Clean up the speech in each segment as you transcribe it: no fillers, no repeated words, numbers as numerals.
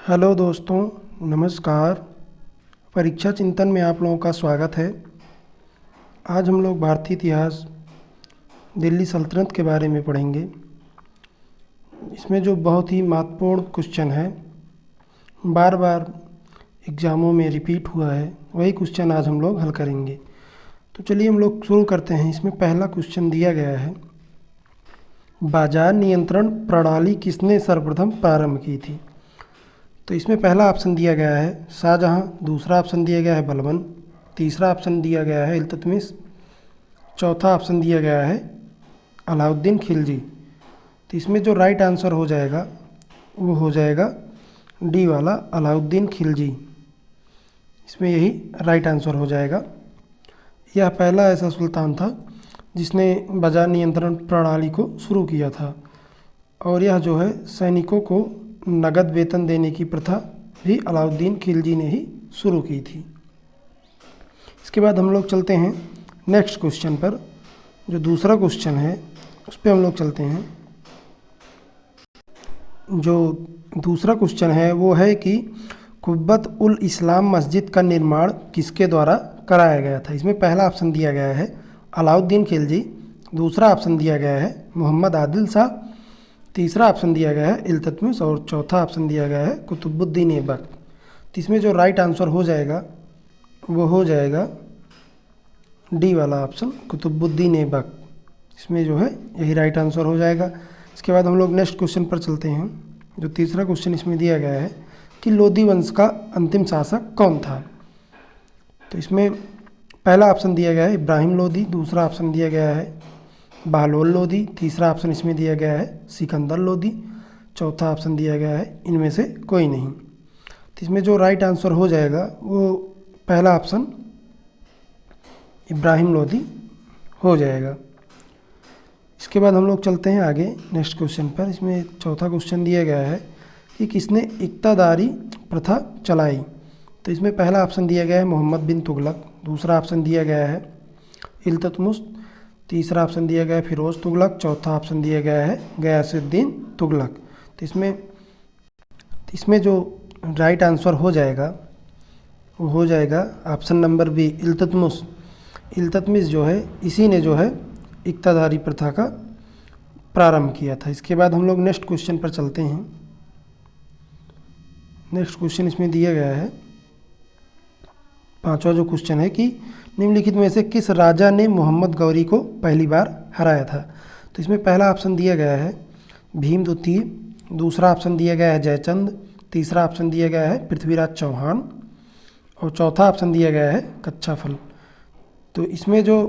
Hello दोस्तों, नमस्कार। परीक्षा चिंतन में आप लोगों का स्वागत है। आज हम लोग भारतीय इतिहास दिल्ली सल्तनत के बारे में पढ़ेंगे। इसमें जो बहुत ही महत्वपूर्ण क्वेश्चन है, बार बार एग्ज़ामों में रिपीट हुआ है, वही क्वेश्चन आज हम लोग हल करेंगे। तो चलिए हम लोग शुरू करते हैं। इसमें पहला क्वेश्चन दिया गया है, बाजार नियंत्रण प्रणाली किसने सर्वप्रथम प्रारंभ की थी। तो इसमें पहला ऑप्शन दिया गया है शाहजहां, दूसरा ऑप्शन दिया गया है बलबन, तीसरा ऑप्शन दिया गया है इल्तुतमिश, चौथा ऑप्शन दिया गया है अलाउद्दीन खिलजी। तो इसमें जो राइट आंसर हो जाएगा वो हो जाएगा डी वाला अलाउद्दीन खिलजी। इसमें यही राइट आंसर हो जाएगा। यह पहला ऐसा सुल्तान था जिसने बाजार नियंत्रण प्रणाली को शुरू किया था, और यह जो है सैनिकों को नगद वेतन देने की प्रथा भी अलाउद्दीन खिलजी ने ही शुरू की थी। इसके बाद हम लोग चलते हैं नेक्स्ट क्वेश्चन पर। जो दूसरा क्वेश्चन है उस पर हम लोग चलते हैं। जो दूसरा क्वेश्चन है वो है कि कुब्बत उल इस्लाम मस्जिद का निर्माण किसके द्वारा कराया गया था। इसमें पहला ऑप्शन दिया गया है अलाउद्दीन खिलजी, दूसरा ऑप्शन दिया गया है मोहम्मद आदिल शाह, तीसरा ऑप्शन दिया गया है इल्तुतमिश और चौथा ऑप्शन दिया गया है कुतुबुद्दीन ऐबक। तो इसमें जो राइट आंसर हो जाएगा वो हो जाएगा डी वाला ऑप्शन कुतुबुद्दीन ऐबक। इसमें जो है यही राइट आंसर हो जाएगा। इसके बाद हम लोग नेक्स्ट क्वेश्चन पर चलते हैं। जो तीसरा क्वेश्चन इसमें दिया गया है कि लोदी वंश का अंतिम शासक कौन था। तो इसमें पहला ऑप्शन दिया गया है इब्राहिम लोदी, दूसरा ऑप्शन दिया गया है बहलोल लोदी, तीसरा ऑप्शन इसमें दिया गया है सिकंदर लोदी, चौथा ऑप्शन दिया गया है इनमें से कोई नहीं। तो इसमें जो राइट आंसर हो जाएगा वो पहला ऑप्शन इब्राहिम लोदी हो जाएगा। इसके बाद हम लोग चलते हैं आगे नेक्स्ट क्वेश्चन पर। इसमें चौथा क्वेश्चन दिया गया है कि किसने इक्तादारी प्रथा चलाई। तो इसमें पहला ऑप्शन दिया गया है मोहम्मद बिन तुगलक, दूसरा ऑप्शन दिया गया है इल्तुतमिश, तीसरा ऑप्शन दिया गया है फिरोज़ तुगलक, चौथा ऑप्शन दिया गया है गयासुद्दीन तुगलक। तो इसमें जो राइट आंसर हो जाएगा वो हो जाएगा option number B Iltutmish. Iltutmish जो है इसी ने जो है इक्तादारी प्रथा का प्रारंभ किया था। इसके बाद हम लोग नेक्स्ट क्वेश्चन पर चलते हैं। नेक्स्ट क्वेश्चन इसमें दिया गया है, पांचवा जो क्वेश्चन है कि निम्नलिखित में से किस राजा ने मोहम्मद गौरी को पहली बार हराया था। तो इसमें पहला ऑप्शन दिया गया है भीम द्वितीय, दूसरा ऑप्शन दिया गया है जयचंद, तीसरा ऑप्शन दिया गया है पृथ्वीराज चौहान और चौथा ऑप्शन दिया गया है कच्छा फल। तो इसमें जो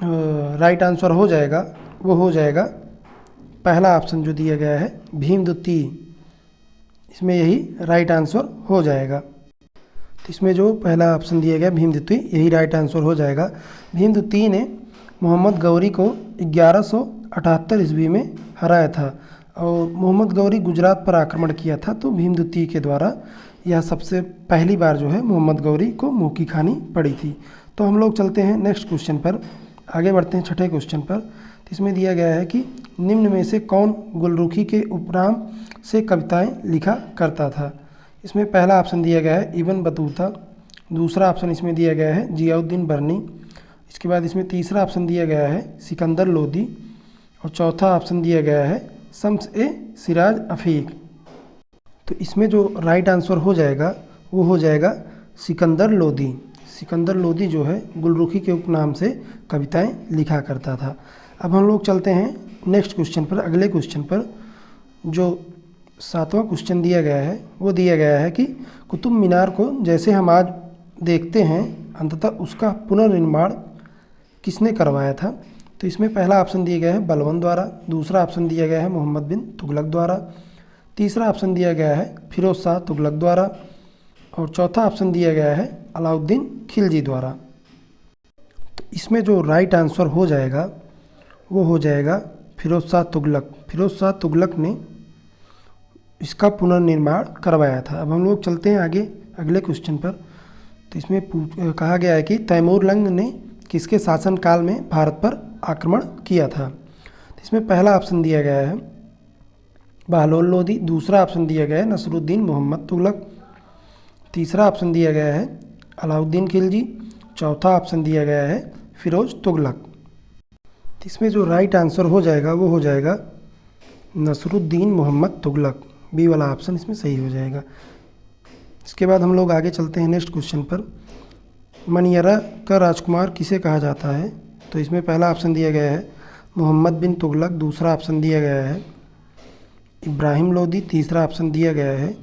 राइट आंसर हो जाएगा वो हो जाएगा पहला ऑप्शन जो दिया गया है भीम द्वितीय। इसमें यही राइट आंसर हो जाएगा। तो इसमें जो पहला ऑप्शन दिया गया भीम द्वितीय यही राइट आंसर हो जाएगा। भीम द्वितीय ने मोहम्मद गौरी को 1178 ईस्वी में हराया था, और मोहम्मद गौरी गुजरात पर आक्रमण किया था, तो भीम द्वितीय के द्वारा यह सबसे पहली बार जो है मोहम्मद गौरी को मुँह की खानी पड़ी थी। तो हम लोग चलते हैं नेक्स्ट क्वेश्चन पर, आगे बढ़ते हैं छठे क्वेश्चन पर। तो इसमें दिया गया है कि निम्न में से कौन गुलरुखी के उपनाम से कविताएं लिखा करता था। इसमें पहला ऑप्शन दिया गया है इब्न बतूता, दूसरा ऑप्शन इसमें दिया गया है जियाउद्दीन बर्नी, इसके बाद इसमें तीसरा ऑप्शन दिया गया है सिकंदर लोदी और चौथा ऑप्शन दिया गया है शम्स ए सिराज अफीक। तो इसमें जो राइट आंसर हो जाएगा वो हो जाएगा सिकंदर लोदी। सिकंदर लोदी जो है गुलरुखी के उपनाम से कविताएं लिखा करता था। अब हम लोग चलते हैं नेक्स्ट क्वेश्चन पर, अगले क्वेश्चन पर। जो सातवां क्वेश्चन दिया गया है वो दिया गया है कि कुतुब मीनार को जैसे हम आज देखते हैं अंततः उसका पुनर्निर्माण किसने करवाया था। तो इसमें पहला ऑप्शन दिया गया है बलबन द्वारा, दूसरा ऑप्शन दिया गया है मोहम्मद बिन तुगलक द्वारा, तीसरा ऑप्शन दिया गया है फिरोज शाह तुगलक द्वारा और चौथा ऑप्शन दिया गया है अलाउद्दीन खिलजी द्वारा। तो इसमें जो राइट आंसर हो जाएगा वो हो जाएगा फिरोज शाह तुगलक। फिरोज शाह तुगलक ने इसका पुनर्निर्माण करवाया था। अब हम लोग चलते हैं आगे अगले क्वेश्चन पर। तो इसमें कहा गया है कि तैमूर लंग ने किसके शासनकाल में भारत पर आक्रमण किया था। तो इसमें पहला ऑप्शन दिया गया है बहलोल लोदी। दूसरा ऑप्शन दिया गया है नसरुद्दीन मोहम्मद तुगलक। तीसरा ऑप्शन दिया गया है अलाउद्दीन खिलजी। चौथा ऑप्शन दिया गया है फिरोज तुगलक। इसमें जो राइट आंसर हो जाएगा वो हो जाएगा नसरुद्दीन मोहम्मद तुगलक। बी वाला ऑप्शन इसमें सही हो जाएगा। इसके बाद हम लोग आगे चलते हैं नेक्स्ट क्वेश्चन पर। मनियरा का राजकुमार किसे कहा जाता है? तो इसमें पहला ऑप्शन दिया गया है मोहम्मद बिन तुगलक। दूसरा ऑप्शन दिया गया है इब्राहिम लोदी। तीसरा ऑप्शन दिया गया है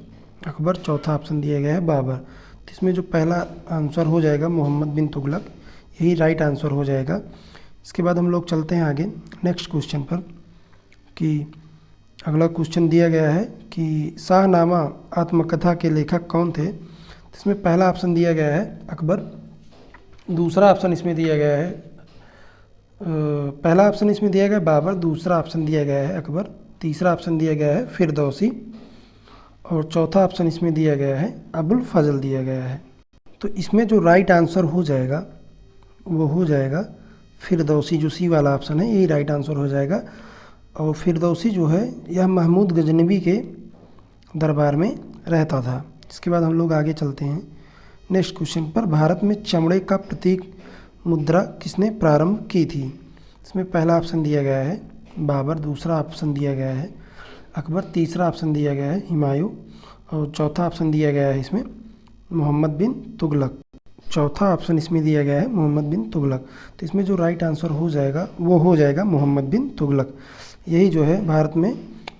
अकबर। चौथा ऑप्शन दिया गया है बाबर। तो इसमें जो पहला आंसर हो जाएगा मोहम्मद बिन तुगलक, यही राइट आंसर हो जाएगा। इसके बाद हम लोग चलते हैं आगे नेक्स्ट क्वेश्चन पर कि अगला क्वेश्चन दिया गया है कि शाहनामा आत्मकथा के लेखक कौन थे? इसमें पहला ऑप्शन दिया गया है अकबर। दूसरा ऑप्शन इसमें दिया गया है पहला ऑप्शन इसमें दिया गया है बाबर। दूसरा ऑप्शन दिया गया है अकबर। तीसरा ऑप्शन दिया गया है फिरदौसी और चौथा ऑप्शन इसमें दिया गया है अबुल फजल दिया गया है। तो इसमें जो राइट आंसर हो जाएगा वो हो जाएगा फिरदौसी। जो सी वाला ऑप्शन है यही राइट आंसर हो जाएगा। और फिरदौसी जो है यह महमूद गजनवी के दरबार में रहता था। इसके बाद हम लोग आगे चलते हैं नेक्स्ट क्वेश्चन पर। भारत में चमड़े का प्रतीक मुद्रा किसने प्रारंभ की थी? इसमें पहला ऑप्शन दिया गया है बाबर। दूसरा ऑप्शन दिया गया है अकबर। तीसरा ऑप्शन दिया गया है हुमायूं और चौथा ऑप्शन दिया गया है इसमें मोहम्मद बिन तुगलक। चौथा ऑप्शन इसमें दिया गया है मोहम्मद बिन तुगलक। तो इसमें जो राइट आंसर हो जाएगा वो हो जाएगा मोहम्मद बिन तुगलक। यही जो है भारत में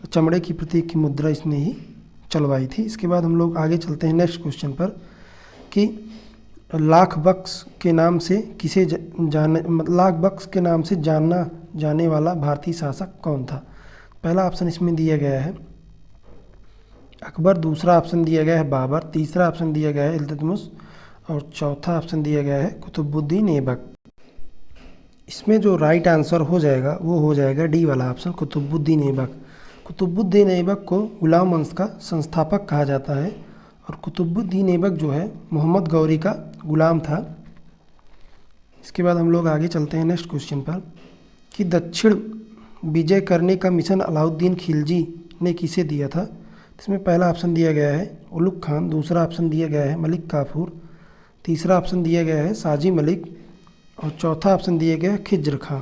चमड़े की प्रतीक की मुद्रा इसने ही चलवाई थी। इसके बाद हम लोग आगे चलते हैं नेक्स्ट क्वेश्चन पर कि लाख बख्श के नाम से किसे लाख बख्श के नाम से जाना जाने वाला भारतीय शासक कौन था? पहला ऑप्शन इसमें दिया गया है अकबर। दूसरा ऑप्शन दिया गया है बाबर। तीसरा ऑप्शन दिया गया है इल्तुतमिश और चौथा ऑप्शन दिया गया है कुतुबुद्दीन ऐबक। इसमें जो राइट आंसर हो जाएगा वो हो जाएगा डी वाला ऑप्शन कुतुबुद्दीन ऐबक। कुतुबुद्दीन ऐबक को गुलाम वंश का संस्थापक कहा जाता है और कुतुबुद्दीन ऐबक जो है मोहम्मद गौरी का गुलाम था। इसके बाद हम लोग आगे चलते हैं नेक्स्ट क्वेश्चन पर कि दक्षिण विजय करने का मिशन अलाउद्दीन खिलजी ने किसे दिया था? इसमें पहला ऑप्शन दिया गया है उलुग खान। दूसरा ऑप्शन दिया गया है मलिक काफूर। तीसरा ऑप्शन दिया गया है साजी मलिक और चौथा ऑप्शन दिया गया है खिज्र खां।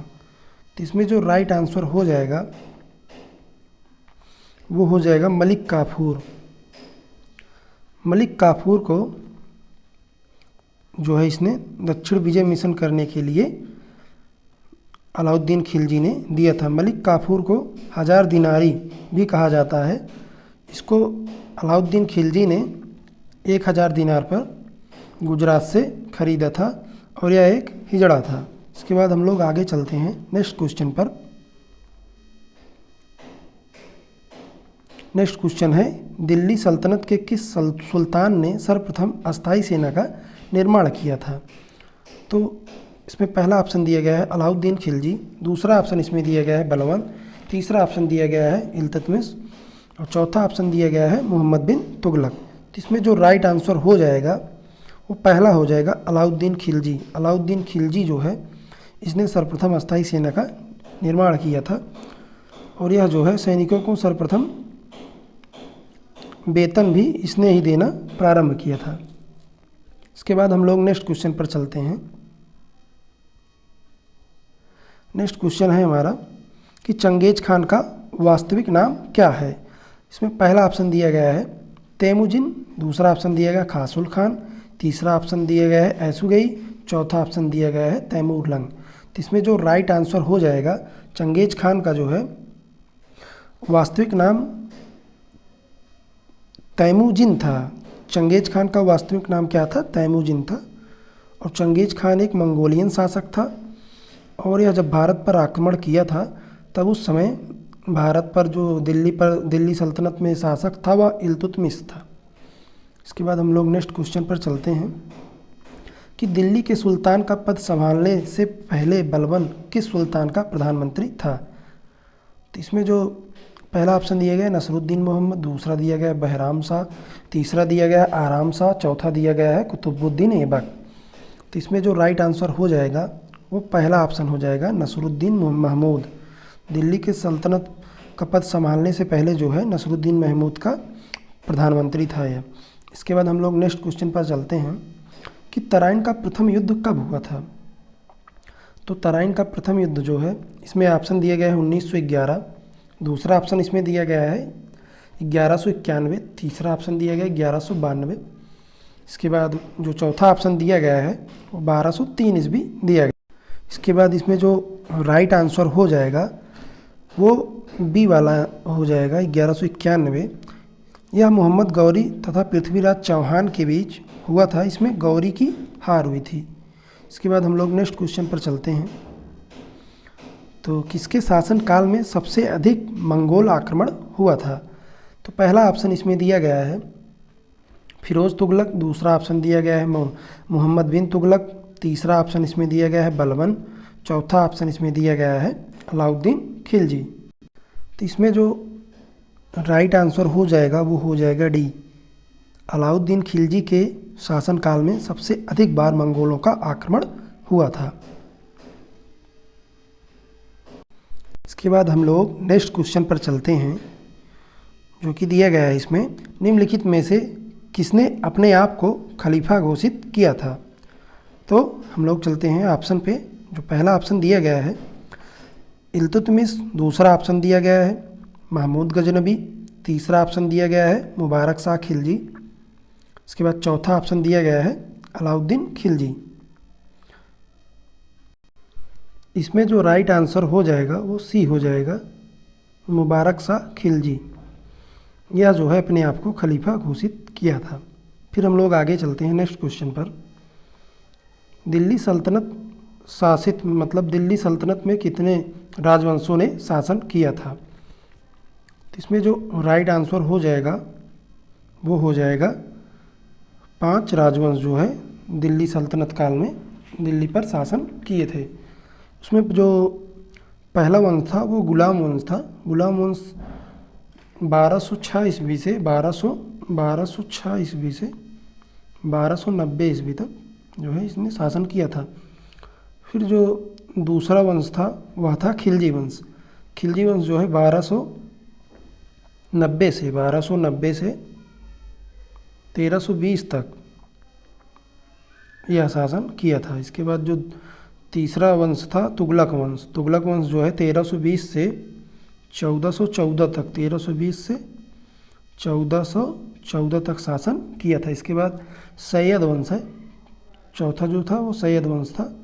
तो इसमें जो राइट आंसर हो जाएगा वो हो जाएगा मलिक काफूर। मलिक काफूर को जो है इसने दक्षिण विजय मिशन करने के लिए अलाउद्दीन खिलजी ने दिया था। मलिक काफूर को 1000 दिनारी भी कहा जाता है। इसको अलाउद्दीन खिलजी ने 1000 दिनार पर गुजरात से ख़रीदा था और यह एक हिजड़ा था। इसके बाद हम लोग आगे चलते हैं नेक्स्ट क्वेश्चन पर। नेक्स्ट क्वेश्चन है दिल्ली सल्तनत के किस सुल्तान ने सर्वप्रथम अस्थाई सेना का निर्माण किया था? तो इसमें पहला ऑप्शन दिया गया है अलाउद्दीन खिलजी। दूसरा ऑप्शन इसमें दिया गया है बलवान। तीसरा ऑप्शन दिया गया है इल्तुतमिश और चौथा ऑप्शन दिया गया है मोहम्मद बिन तुगलक। तो इसमें जो राइट आंसर हो जाएगा वो पहला हो जाएगा अलाउद्दीन खिलजी। अलाउद्दीन खिलजी जो है इसने सर्वप्रथम अस्थाई सेना का निर्माण किया था और यह जो है सैनिकों को सर्वप्रथम वेतन भी इसने ही देना प्रारंभ किया था। इसके बाद हम लोग नेक्स्ट क्वेश्चन पर चलते हैं। नेक्स्ट क्वेश्चन है हमारा कि चंगेज खान का वास्तविक नाम क्या है? इसमें पहला ऑप्शन दिया गया है तैमुजिन। दूसरा ऑप्शन दिया गया खासुल खान। तीसरा ऑप्शन दिया गया है ऐसुगई। चौथा ऑप्शन दिया गया है तैमूर लंग। तो इसमें जो राइट आंसर हो जाएगा चंगेज खान का जो है वास्तविक नाम तैमूजिन था। चंगेज खान का वास्तविक नाम क्या था? तैमूजिन था। और चंगेज खान एक मंगोलियन शासक था और यह जब भारत पर आक्रमण किया था तब उस समय भारत पर जो दिल्ली सल्तनत में शासक था वह इल्तुतमिश था। इसके बाद हम लोग नेक्स्ट क्वेश्चन पर चलते हैं कि दिल्ली के सुल्तान का पद संभालने से पहले बलबन किस सुल्तान का प्रधानमंत्री था? तो इसमें जो पहला ऑप्शन दिया गया नसरुद्दीन मोहम्मद। दूसरा दिया गया बहराम शाह। तीसरा दिया गया आराम शाह। चौथा दिया गया है कुतुबुद्दीन ऐबक। तो इसमें जो राइट आंसर हो जाएगा वो पहला ऑप्शन हो जाएगा नसरुद्दीन महमूद। दिल्ली के सल्तनत का पद संभालने से पहले जो है नसरुद्दीन महमूद का प्रधानमंत्री था यह। इसके बाद हम लोग नेक्स्ट क्वेश्चन पर चलते हैं कि तराइन का प्रथम युद्ध कब हुआ था। तो तराइन का प्रथम युद्ध जो है, इसमें ऑप्शन दिया गया है 1911, दूसरा ऑप्शन इसमें दिया गया है 1191, तीसरा ऑप्शन दिया गया है 1192, इसके बाद जो चौथा ऑप्शन दिया गया है वो 1203 ईस्वी दिया गया। इसके बाद इसमें जो राइट आंसर हो जाएगा वो बी वाला हो जाएगा 1191। यह मोहम्मद गौरी तथा पृथ्वीराज चौहान के बीच हुआ था, इसमें गौरी की हार हुई थी। इसके बाद हम लोग नेक्स्ट क्वेश्चन पर चलते हैं। तो किसके शासनकाल में सबसे अधिक मंगोल आक्रमण हुआ था। तो पहला ऑप्शन इसमें दिया गया है फिरोज़ तुगलक, दूसरा ऑप्शन दिया गया है मोहम्मद बिन तुगलक, तीसरा ऑप्शन इसमें दिया गया है बलबन, चौथा ऑप्शन इसमें दिया गया है अलाउद्दीन खिलजी। तो इसमें जो राइट आंसर हो जाएगा वो हो जाएगा डी, अलाउद्दीन खिलजी के शासनकाल में सबसे अधिक बार मंगोलों का आक्रमण हुआ था। इसके बाद हम लोग नेक्स्ट क्वेश्चन पर चलते हैं, जो कि दिया गया है इसमें, निम्नलिखित में से किसने अपने आप को खलीफा घोषित किया था। तो हम लोग चलते हैं ऑप्शन पे। जो पहला ऑप्शन दिया गया है इल्तुतमिश, दूसरा ऑप्शन दिया गया है महमूद गजनबी, तीसरा ऑप्शन दिया गया है मुबारक शाह खिलजी, इसके बाद चौथा ऑप्शन दिया गया है अलाउद्दीन खिलजी। इसमें जो राइट आंसर हो जाएगा वो सी हो जाएगा, मुबारक शाह खिलजी। यह जो है अपने आप को खलीफा घोषित किया था। फिर हम लोग आगे चलते हैं नेक्स्ट क्वेश्चन पर। दिल्ली सल्तनत शासित मतलब दिल्ली सल्तनत में कितने राजवंशों ने शासन किया था। तो इसमें जो राइट आंसर हो जाएगा वो हो जाएगा 5 राजवंश जो है दिल्ली सल्तनत काल में दिल्ली पर शासन किए थे। उसमें जो पहला वंश था वो गुलाम वंश था। गुलाम वंश 1206 ईस्वी से 1206 ईस्वी से 1290 ईस्वी तक जो है इसने शासन किया था। फिर जो दूसरा वंश था वह था खिलजी वंश। खिलजी वंश जो है 1290 से 1320 तक यह शासन किया था। इसके बाद जो तीसरा वंश था तुगलक वंश। तुगलक वंश जो है 1320 से 1414 तक 1320 से 1414 तक शासन किया था। इसके बाद सैयद वंश है, चौथा जो था वो सैयद वंश था,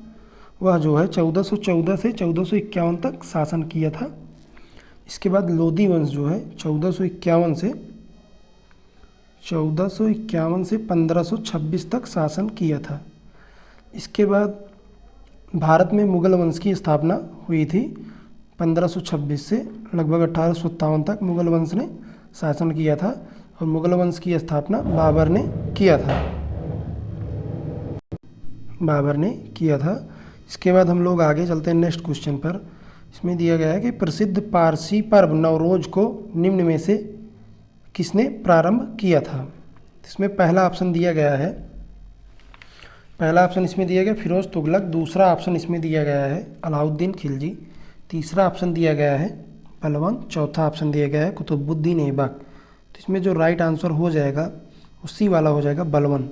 वह जो है 1414 से 1451 तक शासन किया था। इसके बाद लोदी वंश जो है 1451 से 1526 तक शासन किया था। इसके बाद भारत में मुगल वंश की स्थापना हुई थी 1526 से लगभग 1857 तक मुगल वंश ने शासन किया था और मुगल वंश की स्थापना बाबर ने किया था। इसके बाद हम लोग आगे चलते हैं नेक्स्ट क्वेश्चन पर। इसमें दिया गया है कि प्रसिद्ध पारसी पर्व नवरोज को निम्न में से किसने प्रारंभ किया था। इसमें पहला ऑप्शन दिया गया है, पहला ऑप्शन इसमें दिया गया फिरोज़ तुगलक, दूसरा ऑप्शन इसमें दिया गया है अलाउद्दीन खिलजी, तीसरा ऑप्शन दिया गया है बलबन, चौथा ऑप्शन दिया गया है कुतुबुद्दीन ऐबक। तो इसमें जो राइट आंसर हो जाएगा उसी वाला हो जाएगा बलबन।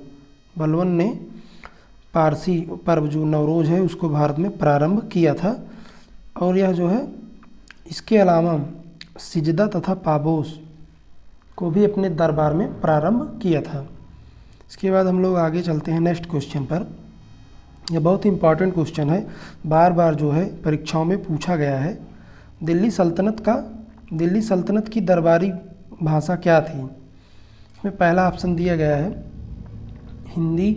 बलबन ने पारसी पर्व जो नवरोज है उसको भारत में प्रारंभ किया था और यह जो है इसके अलावा सिजदा तथा पाबोस को भी अपने दरबार में प्रारंभ किया था। इसके बाद हम लोग आगे चलते हैं नेक्स्ट क्वेश्चन पर। यह बहुत इंपॉर्टेंट क्वेश्चन है, बार बार जो है परीक्षाओं में पूछा गया है। दिल्ली सल्तनत की दरबारी भाषा क्या थी। इसमें पहला ऑप्शन दिया गया है हिंदी,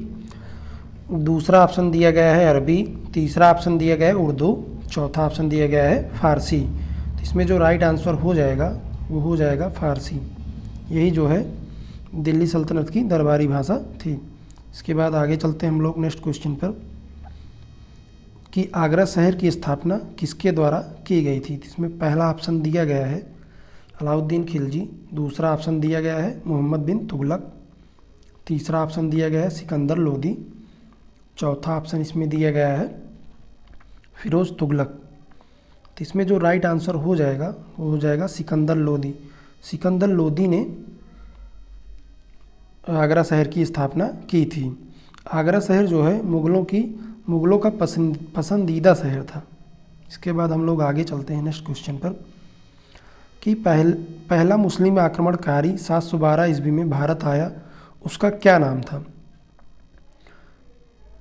दूसरा ऑप्शन दिया गया है अरबी, तीसरा ऑप्शन दिया गया है उर्दू, चौथा ऑप्शन दिया गया है फारसी। तो इसमें जो राइट आंसर हो जाएगा वो हो जाएगा फारसी। यही जो है दिल्ली सल्तनत की दरबारी भाषा थी। इसके बाद आगे चलते हैं हम लोग नेक्स्ट क्वेश्चन पर कि आगरा शहर की स्थापना किसके द्वारा की गई थी। इसमें पहला ऑप्शन दिया गया है अलाउद्दीन खिलजी, दूसरा ऑप्शन दिया गया है मोहम्मद बिन तुगलक, तीसरा ऑप्शन दिया गया है सिकंदर लोदी, चौथा ऑप्शन इसमें दिया गया है फिरोज़ तुगलक। तो इसमें जो राइट आंसर हो जाएगा वो हो जाएगा सिकंदर लोदी। सिकंदर लोदी ने आगरा शहर की स्थापना की थी। आगरा शहर जो है मुग़लों का पसंदीदा शहर था। इसके बाद हम लोग आगे चलते हैं नेक्स्ट क्वेश्चन पर कि पहला मुस्लिम आक्रमणकारी 712 ईस्वी में भारत आया, उसका क्या नाम था।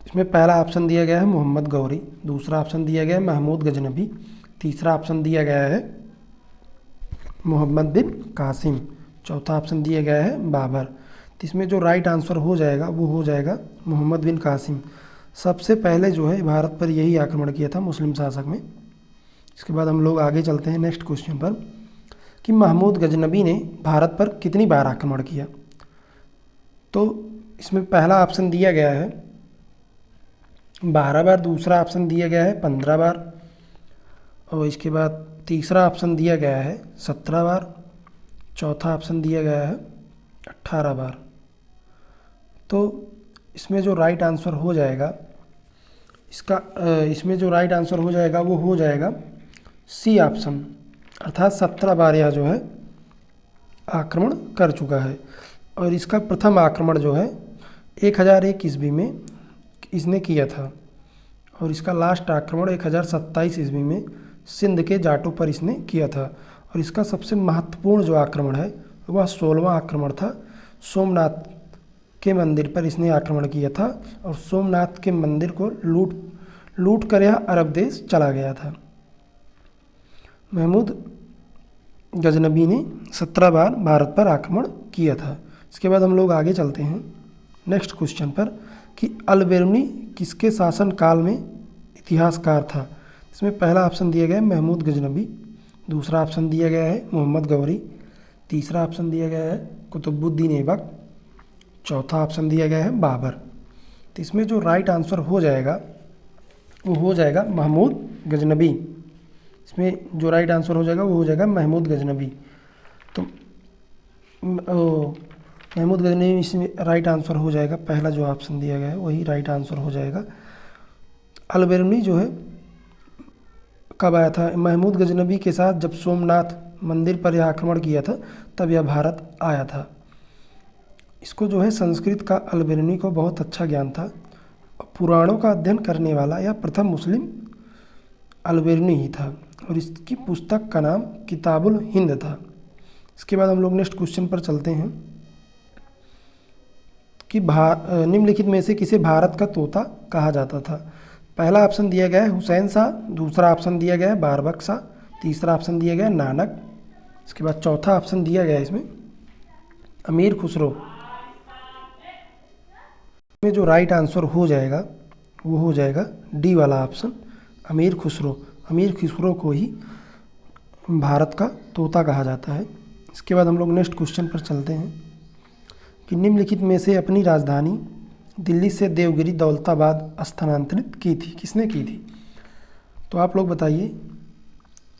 इसमें पहला ऑप्शन दिया गया है मोहम्मद गौरी, दूसरा ऑप्शन दिया गया है महमूद गजनबी, तीसरा ऑप्शन दिया गया है मोहम्मद बिन कासिम, चौथा ऑप्शन दिया गया है बाबर। तो इसमें जो राइट आंसर हो जाएगा वो हो जाएगा मोहम्मद बिन कासिम। सबसे पहले जो है भारत पर यही आक्रमण किया था मुस्लिम शासक में। इसके बाद हम लोग आगे चलते हैं नेक्स्ट क्वेश्चन पर कि महमूद गजनबी ने भारत पर कितनी बार आक्रमण किया। तो इसमें पहला ऑप्शन दिया गया है 12 बार, दूसरा ऑप्शन दिया गया है 15 बार, और इसके बाद तीसरा ऑप्शन दिया गया है 17 बार, चौथा ऑप्शन दिया गया है 18 बार। तो इसमें जो राइट आंसर हो जाएगा इसमें जो राइट आंसर हो जाएगा वो हो जाएगा सी ऑप्शन, अर्थात 17 बार यह जो है आक्रमण कर चुका है। और इसका प्रथम आक्रमण जो है 1001 ईस्वी में इसने किया था, और इसका लास्ट आक्रमण 1027 ईस्वी में सिंध के जाटों पर इसने किया था। और इसका सबसे महत्वपूर्ण जो आक्रमण है वह 16वां आक्रमण था। सोमनाथ के मंदिर पर इसने आक्रमण किया था, और सोमनाथ के मंदिर को लूट कर यह अरब देश चला गया था। महमूद गजनबी ने 17 बार भारत पर आक्रमण किया था। इसके बाद हम लोग आगे चलते हैं नेक्स्ट क्वेश्चन पर कि अल-बिरूनी किसके शासन काल में इतिहासकार था। इसमें पहला ऑप्शन दिया गया है महमूद गजनबी, दूसरा ऑप्शन दिया गया है मोहम्मद गौरी, तीसरा ऑप्शन दिया गया है कुतुबुद्दीन ऐबक, चौथा ऑप्शन दिया गया है बाबर। तो इसमें जो राइट आंसर हो जाएगा वो हो जाएगा महमूद गजनबी। इसमें जो राइट आंसर हो जाएगा वो हो जाएगा महमूद गजनबी। तो महमूद गजनबी इसमें राइट आंसर हो जाएगा, पहला जो ऑप्शन दिया गया है वही राइट आंसर हो जाएगा। अल-बिरूनी जो है कब आया था, महमूद गजनबी के साथ जब सोमनाथ मंदिर पर यह आक्रमण किया था तब यह भारत आया था। इसको जो है संस्कृत का अल-बिरूनी को बहुत अच्छा ज्ञान था। पुराणों का अध्ययन करने वाला यह प्रथम मुस्लिम अल-बिरूनी ही था, और इसकी पुस्तक का नाम किताबुल हिंद था। इसके बाद हम लोग नेक्स्ट क्वेश्चन पर चलते हैं कि निम्नलिखित में से किसे भारत का तोता कहा जाता था। पहला ऑप्शन दिया गया है हुसैन शाह, दूसरा ऑप्शन दिया गया है बारबक शाह, तीसरा ऑप्शन दिया गया है नानक, इसके बाद चौथा ऑप्शन दिया गया है इसमें अमीर खुसरो। में जो राइट आंसर हो जाएगा वो हो जाएगा डी वाला ऑप्शन अमीर खुसरो। अमीर खुसरो को ही भारत का तोता कहा जाता है। इसके बाद हम लोग नेक्स्ट क्वेश्चन पर चलते हैं कि निम्नलिखित में से अपनी राजधानी दिल्ली से देवगिरी दौलताबाद स्थानांतरित की थी, किसने की थी। तो आप लोग बताइए।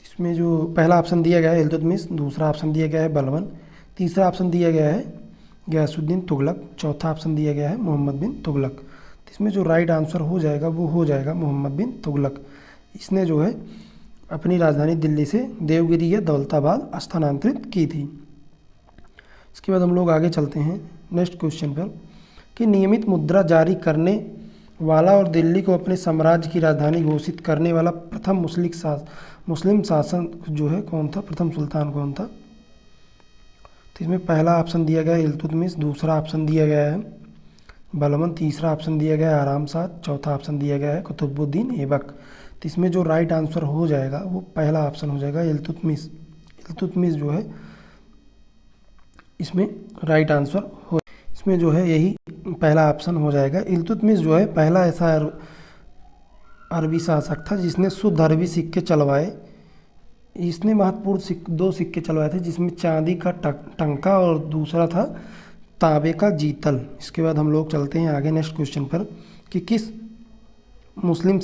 इसमें जो पहला ऑप्शन दिया गया है इल्तुतमिश, दूसरा ऑप्शन दिया गया है बलबन, तीसरा ऑप्शन दिया गया है गयासुद्दीन तुगलक, चौथा ऑप्शन दिया गया है मोहम्मद बिन तुगलक। तो इसमें जो राइट आंसर हो जाएगा वो हो जाएगा मोहम्मद बिन तुगलक। इसने जो है अपनी राजधानी दिल्ली से देवगिरी या दौलताबाद स्थानांतरित की थी। इसके बाद हम लोग आगे चलते हैं नेक्स्ट क्वेश्चन पर कि नियमित मुद्रा जारी करने वाला और दिल्ली को अपने साम्राज्य की राजधानी घोषित करने वाला प्रथम मुस्लिम शासक जो है कौन था, प्रथम सुल्तान कौन था। तो इसमें पहला ऑप्शन दिया गया है इल्तुतमिश, दूसरा ऑप्शन दिया गया है बलबन, तीसरा ऑप्शन दिया गया है आराम शाह, चौथा ऑप्शन दिया गया है कुतुबुद्दीन ऐबक। तो इसमें जो राइट आंसर हो जाएगा वो पहला ऑप्शन हो जाएगा इल्तुतमिश। इल्तुतमिश जो है इसमें राइट आंसर हो, इसमें जो है यही पहला ऑप्शन हो जाएगा। इल्तुतमिश जो है पहला ऐसा अरबी शासक था जिसने शुद्ध अरबी सिक्के चलवाए। इसने महत्वपूर्ण दो सिक्के चलवाए थे, जिसमें चांदी का टंका और दूसरा था तांबे का जीतल। इसके बाद हम लोग चलते हैं आगे नेक्स्ट क्वेश्चन पर कि किस मुस्लिम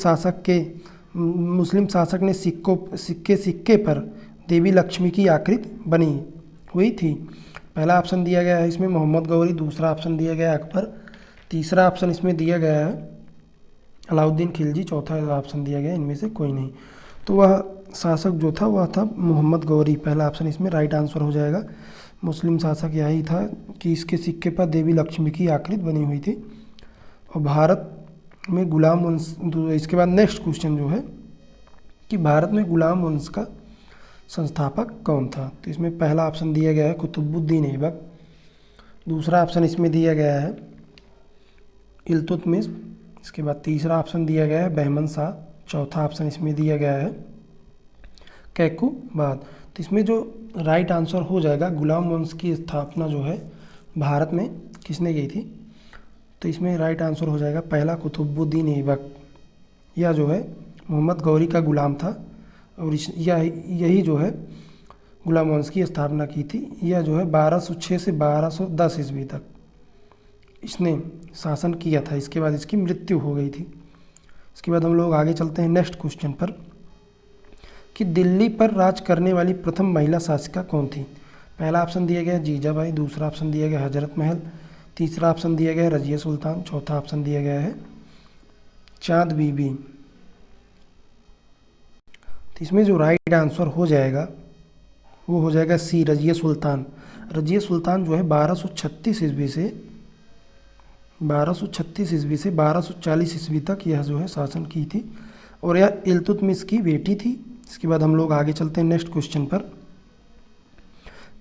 शासक ने सिक्के पर देवी लक्ष्मी की आकृति बनी हुई थी। पहला ऑप्शन दिया गया है इसमें मोहम्मद गौरी, दूसरा ऑप्शन दिया गया है अकबर, तीसरा ऑप्शन इसमें दिया गया है अलाउद्दीन खिलजी, चौथा ऑप्शन दिया गया है इनमें से कोई नहीं। तो वह शासक जो था वह था मोहम्मद गौरी। पहला ऑप्शन इसमें राइट आंसर हो जाएगा। मुस्लिम शासक यही था कि इसके सिक्के पर देवी लक्ष्मी की आकृति बनी हुई थी। और भारत में गुलाम वंश, इसके बाद नेक्स्ट क्वेश्चन जो है कि भारत में गुलाम वंश का संस्थापक कौन था। तो इसमें पहला ऑप्शन दिया गया है कुतुबुद्दीन ऐबक। दूसरा ऑप्शन इसमें दिया गया है इल्तुतमिश। इसके बाद तीसरा ऑप्शन दिया गया है बहमन शाह। चौथा ऑप्शन इसमें दिया गया है कैकुबाद। तो इसमें जो राइट आंसर हो जाएगा, गुलाम वंश की स्थापना जो है भारत में किसने की थी, तो इसमें राइट आंसर हो जाएगा पहला कुतुबुद्दीन ऐबक। यह जो है मोहम्मद गौरी का गुलाम था और यही जो है गुलाम वंश की स्थापना की थी। यह जो है 1206 से 1210 ईस्वी तक इसने शासन किया था। इसके बाद इसकी मृत्यु हो गई थी। इसके बाद हम लोग आगे चलते हैं नेक्स्ट क्वेश्चन पर कि दिल्ली पर राज करने वाली प्रथम महिला शासिका कौन थी। पहला ऑप्शन दिया गया जीजाबाई। दूसरा ऑप्शन दिया गया हजरत महल। तीसरा ऑप्शन दिया गया रजिया सुल्तान। चौथा ऑप्शन दिया गया है चांद बीबी। तो इसमें जो राइट आंसर हो जाएगा वो हो जाएगा सी, रजिया सुल्तान। रजिया सुल्तान जो है 1236 ईस्वी से 1240 ईस्वी तक यह जो है शासन की थी और यह इल्तुतमिश की बेटी थी। इसके बाद हम लोग आगे चलते हैं नेक्स्ट क्वेश्चन पर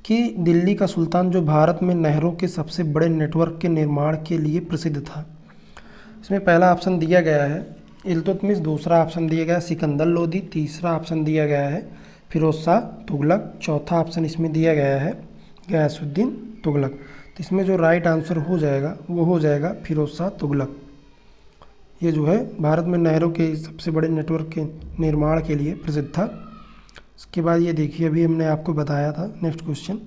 कि दिल्ली का सुल्तान जो भारत में नहरों के सबसे बड़े नेटवर्क के निर्माण के लिए प्रसिद्ध था। इसमें पहला ऑप्शन दिया गया है इल्तुतमिश। दूसरा ऑप्शन दिया गया है सिकंदर लोदी। तीसरा ऑप्शन दिया गया है फिरोज शाह तुगलक। चौथा ऑप्शन इसमें दिया गया है गयासुद्दीन तुगलक। तो इसमें जो राइट आंसर हो जाएगा वो हो जाएगा फिरोज शाह तुगलक। ये जो है भारत में नहरों के सबसे बड़े नेटवर्क के निर्माण के लिए प्रसिद्ध था। इसके बाद ये देखिए, अभी हमने आपको बताया था नेक्स्ट क्वेश्चन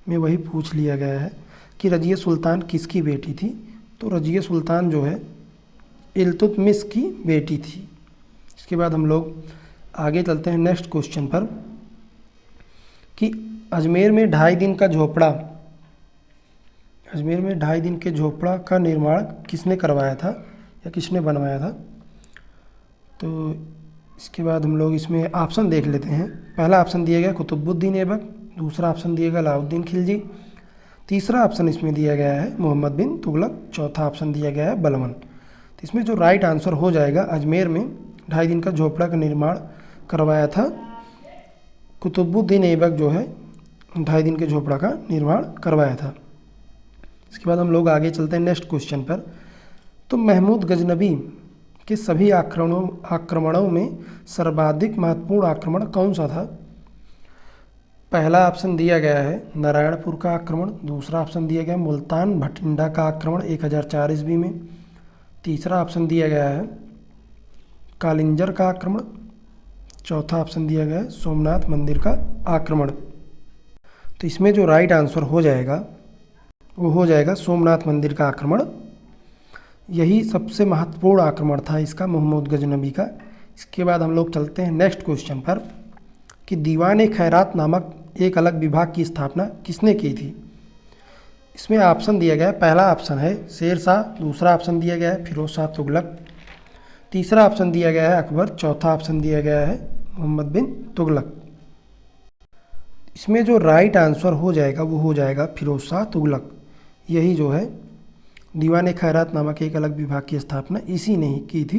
में वही पूछ लिया गया है कि रजिया सुल्तान किसकी बेटी थी। तो रजिया सुल्तान जो है इल्तुतमिश की बेटी थी। इसके बाद हम लोग आगे चलते हैं नेक्स्ट क्वेश्चन पर कि अजमेर में 2.5 दिन का झोपड़ा, अजमेर में 2.5 दिन के झोपड़ा का निर्माण किसने करवाया था या किसने बनवाया था। तो इसके बाद हम लोग इसमें ऑप्शन देख लेते हैं। पहला ऑप्शन दिया गया कुतुबुद्दीन ऐबक। दूसरा ऑप्शन दिया गया अलाउद्दीन खिलजी। तीसरा ऑप्शन इसमें दिया गया है मोहम्मद बिन तुगलक। चौथा ऑप्शन दिया गया है बलबन। तो इसमें जो राइट आंसर हो जाएगा अजमेर में 2.5 दिन का झोपड़ा का निर्माण करवाया था कुतुबुद्दीन ऐबक जो है 2.5 दिन के झोपड़ा का निर्माण करवाया था। इसके बाद हम लोग आगे चलते हैं नेक्स्ट क्वेश्चन पर। तो महमूद गजनबी के सभी आक्रमणों में सर्वाधिक महत्वपूर्ण आक्रमण कौन सा था। पहला ऑप्शन दिया गया है नारायणपुर का आक्रमण। दूसरा ऑप्शन दिया गया मुल्तान भटिंडा का आक्रमण 1004 ईस्वी में। तीसरा ऑप्शन दिया गया है कालिंजर का आक्रमण। चौथा ऑप्शन दिया गया है सोमनाथ मंदिर का आक्रमण। तो इसमें जो राइट आंसर हो जाएगा वो हो जाएगा सोमनाथ मंदिर का आक्रमण। यही सबसे महत्वपूर्ण आक्रमण था इसका, महमूद गजनबी का। इसके बाद हम लोग चलते हैं नेक्स्ट क्वेश्चन पर कि दीवान खैरात नामक एक अलग विभाग की स्थापना किसने की थी। इसमें ऑप्शन दिया गया है, पहला ऑप्शन है शेर शाह। दूसरा ऑप्शन दिया गया है फिरोज शाह तुगलक। तीसरा ऑप्शन दिया गया है अकबर। चौथा ऑप्शन दिया गया है मोहम्मद बिन तुगलक। इसमें जो राइट आंसर हो जाएगा वो हो जाएगा फिरोज शाह तुगलक। यही जो है दीवान खैरात नामक एक अलग विभाग की स्थापना इसी ने ही की थी।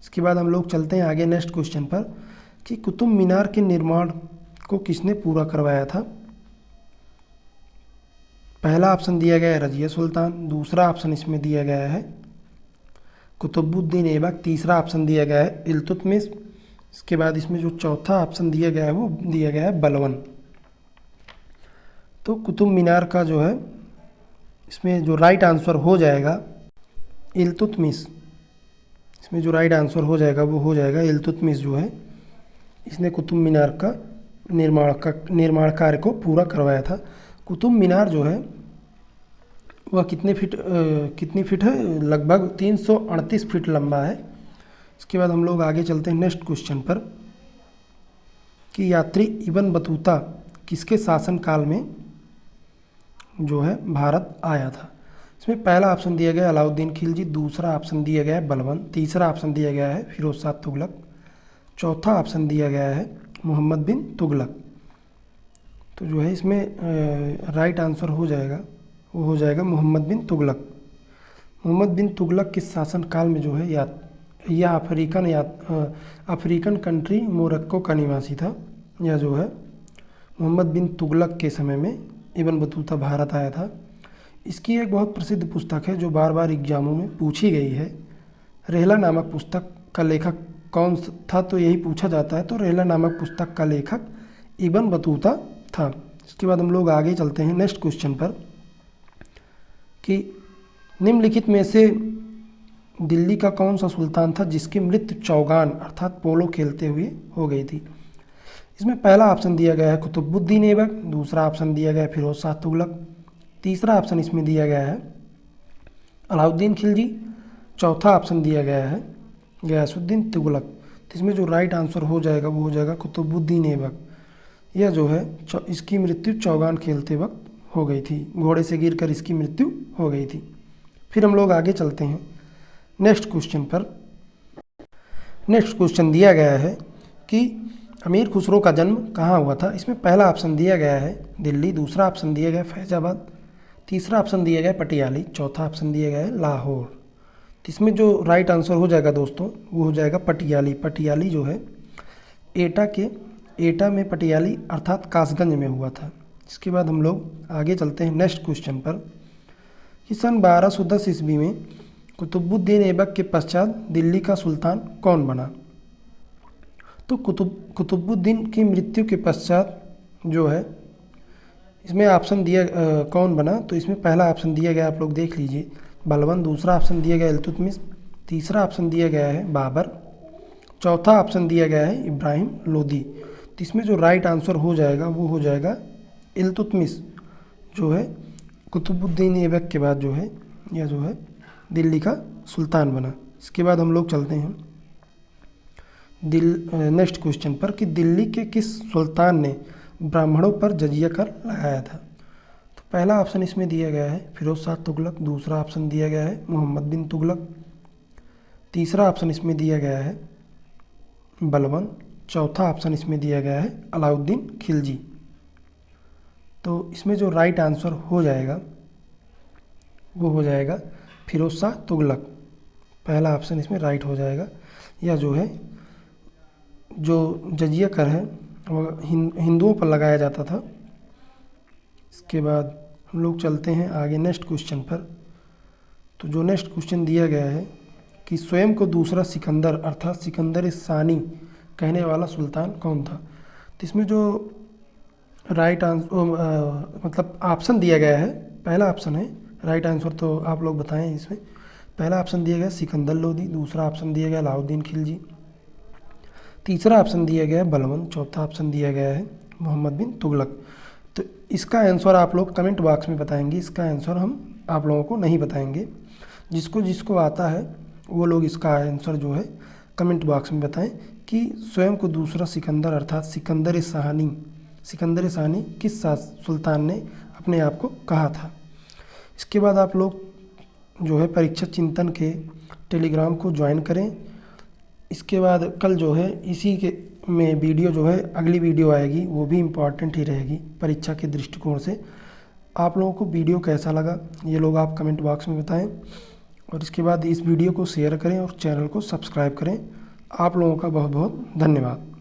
इसके बाद हम लोग चलते हैं आगे नेक्स्ट क्वेश्चन पर कि कुतुब मीनार के निर्माण को किसने पूरा करवाया था। पहला ऑप्शन दिया गया है रजिया सुल्तान। दूसरा ऑप्शन इसमें दिया गया है कुतुबुद्दीन ऐबक। तीसरा ऑप्शन दिया गया है इल्तुतमिश। इसके बाद इसमें जो चौथा ऑप्शन दिया गया है वो दिया गया है बलबन। तो कुतुब मीनार का जो है इसमें जो राइट आंसर हो जाएगा इल्तुतमिश। इसमें जो राइट आंसर हो जाएगा वो हो जाएगा इल्तुतमिश जो है इसने कुतुब मीनार का निर्माण कार्य को पूरा करवाया था। कुतुब मीनार जो है वह कितनी फीट है, लगभग 338 फीट लंबा है। इसके बाद हम लोग आगे चलते हैं नेक्स्ट क्वेश्चन पर कि यात्री इब्न बतूता किसके शासनकाल में जो है भारत आया था। इसमें पहला ऑप्शन दिया गया अलाउद्दीन खिलजी। दूसरा ऑप्शन दिया गया है बलबन। तीसरा ऑप्शन दिया गया है फिरोज शाह तुगलक। चौथा ऑप्शन दिया गया है मोहम्मद बिन तुगलक। तो जो है इसमें राइट आंसर हो जाएगा, वो हो जाएगा मोहम्मद बिन तुगलक। मोहम्मद बिन तुगलक के शासनकाल में जो है यह अफ्रीकन कंट्री मोरक्को का निवासी था। यह जो है मोहम्मद बिन तुगलक के समय में इब्न बतूता भारत आया था। इसकी एक बहुत प्रसिद्ध पुस्तक है जो बार बार एग्जामों में पूछी गई है। रहला नामक पुस्तक का लेखक कौन था, तो यही पूछा जाता है। तो रहला नामक पुस्तक का लेखक इब्न बतूता था। इसके बाद हम लोग आगे चलते हैं नेक्स्ट क्वेश्चन पर कि निम्नलिखित में से दिल्ली का कौन सा सुल्तान था जिसकी मृत्यु चौगान अर्थात पोलो खेलते हुए हो गई थी। इसमें पहला ऑप्शन दिया गया है कुतुबुद्दीन ऐबक, दूसरा ऑप्शन दिया गया है फिरोज शाह तुगलक, तीसरा ऑप्शन इसमें दिया गया है अलाउद्दीन खिलजी, चौथा ऑप्शन दिया गया है गयासुद्दीन तुगलक। तो इसमें जो राइट आंसर हो जाएगा वो हो जाएगा कुतुबुद्दीन ऐबक। यह जो है इसकी मृत्यु चौगान खेलते वक्त हो गई थी, घोड़े से गिरकर इसकी मृत्यु हो गई थी। फिर हम लोग आगे चलते हैं नेक्स्ट क्वेश्चन पर। नेक्स्ट क्वेश्चन दिया गया है कि अमीर खुसरो का जन्म कहाँ हुआ था। इसमें पहला ऑप्शन दिया गया है दिल्ली, दूसरा ऑप्शन दिया गया है फैजाबाद, तीसरा ऑप्शन दिया गया है पटियाली, चौथा ऑप्शन दिया गया है लाहौर। तो इसमें जो राइट आंसर हो जाएगा दोस्तों वो हो जाएगा पटियाली। पटियाली जो है एटा में पटियाली अर्थात कासगंज में हुआ था। इसके बाद हम लोग आगे चलते हैं नेक्स्ट क्वेश्चन पर कि सन 1210 ईस्वी में कुतुबुद्दीन ऐबक के पश्चात दिल्ली का सुल्तान कौन बना। तो कुतुबुद्दीन की मृत्यु के पश्चात जो है इसमें ऑप्शन दिया कौन बना, तो इसमें पहला ऑप्शन दिया गया आप लोग देख लीजिए बलबन, दूसरा ऑप्शन दिया गया इल्तुतमिश, तीसरा ऑप्शन दिया गया है बाबर, चौथा ऑप्शन दिया गया है इब्राहिम लोदी। तो इसमें जो राइट आंसर हो जाएगा वो हो जाएगा इल्तुतमिश जो है कुतुबुद्दीन ऐबक के बाद जो है यह जो है दिल्ली का सुल्तान बना। इसके बाद हम लोग चलते हैं नेक्स्ट क्वेश्चन पर कि दिल्ली के किस सुल्तान ने ब्राह्मणों पर जजिया कर लगाया था। तो पहला ऑप्शन इसमें दिया गया है फिरोज शाह तुगलक, दूसरा ऑप्शन दिया गया है मोहम्मद बिन तुगलक, तीसरा ऑप्शन इसमें दिया गया है बलबन, चौथा ऑप्शन इसमें दिया गया है अलाउद्दीन खिलजी। तो इसमें जो राइट आंसर हो जाएगा वो हो जाएगा फिरोज शाह तुगलक। पहला ऑप्शन इसमें राइट हो जाएगा। यह जो है जो जजिया कर है वो हिंदुओं पर लगाया जाता था। इसके बाद हम लोग चलते हैं आगे नेक्स्ट क्वेश्चन पर। तो जो नेक्स्ट क्वेश्चन दिया गया है कि स्वयं को दूसरा सिकंदर अर्थात सिकंदर सानी कहने वाला सुल्तान कौन था। तो इसमें जो राइट आंसर मतलब ऑप्शन दिया गया है, पहला ऑप्शन है राइट आंसर, तो आप लोग बताएं। इसमें पहला ऑप्शन दिया गया सिकंदर लोदी, दूसरा ऑप्शन दिया गया अलाउद्दीन खिलजी, तीसरा ऑप्शन दिया गया है बलबन, चौथा ऑप्शन दिया गया है मोहम्मद बिन तुगलक। तो इसका आंसर आप लोग कमेंट बॉक्स में बताएंगे। इसका आंसर हम आप लोगों को नहीं बताएंगे। जिसको जिसको आता है वो लोग इसका आंसर जो है कमेंट बॉक्स में बताएं कि स्वयं को दूसरा सिकंदर अर्थात सिकंदर सानी किस सुल्तान ने अपने आप को कहा था। इसके बाद आप लोग जो है परीक्षा चिंतन के टेलीग्राम को ज्वाइन करें। इसके बाद कल जो है इसी के में वीडियो जो है अगली वीडियो आएगी, वो भी इम्पॉर्टेंट ही रहेगी परीक्षा के दृष्टिकोण से। आप लोगों को वीडियो कैसा लगा ये लोग आप कमेंट बॉक्स में बताएं और इसके बाद इस वीडियो को शेयर करें और चैनल को सब्सक्राइब करें। आप लोगों का बहुत बहुत धन्यवाद।